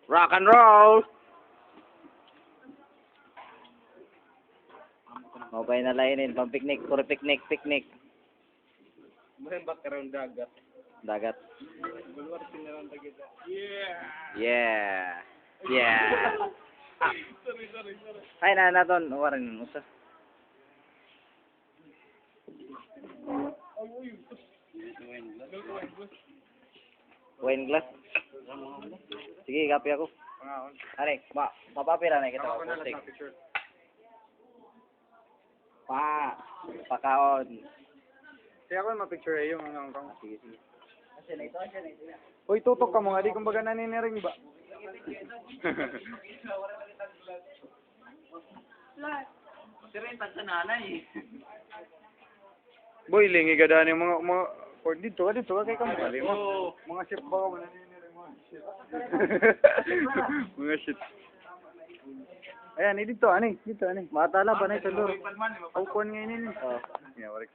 Rock and roll! Mabay na lainin, pang picnic, puro picnic, picnic. May background dagat. Dagat. Bulwar sinaran dagat. Yeah! Yeah! Sorry. Ay, naton, warin mo sa. Wine glass. Sige, kape ako. Pangaon. Ano, mapapira na kita. Ako na lang Posting. sa picture. Pakaon. Kaya ako ma-picture yung ano kang. Sige. Uy, tutok ka mo nga, di kumbaga naniniring ba? Sirentag sa nanay. Boy, lingi gadaan yung mga dito ka kay kamo kali mo. Mga ship ba ka naniniring mga shit. Mga shit. Ayan, dito ani. Matala ba na ito lor? Upon ngayon ini. Oh. Yeah, warik.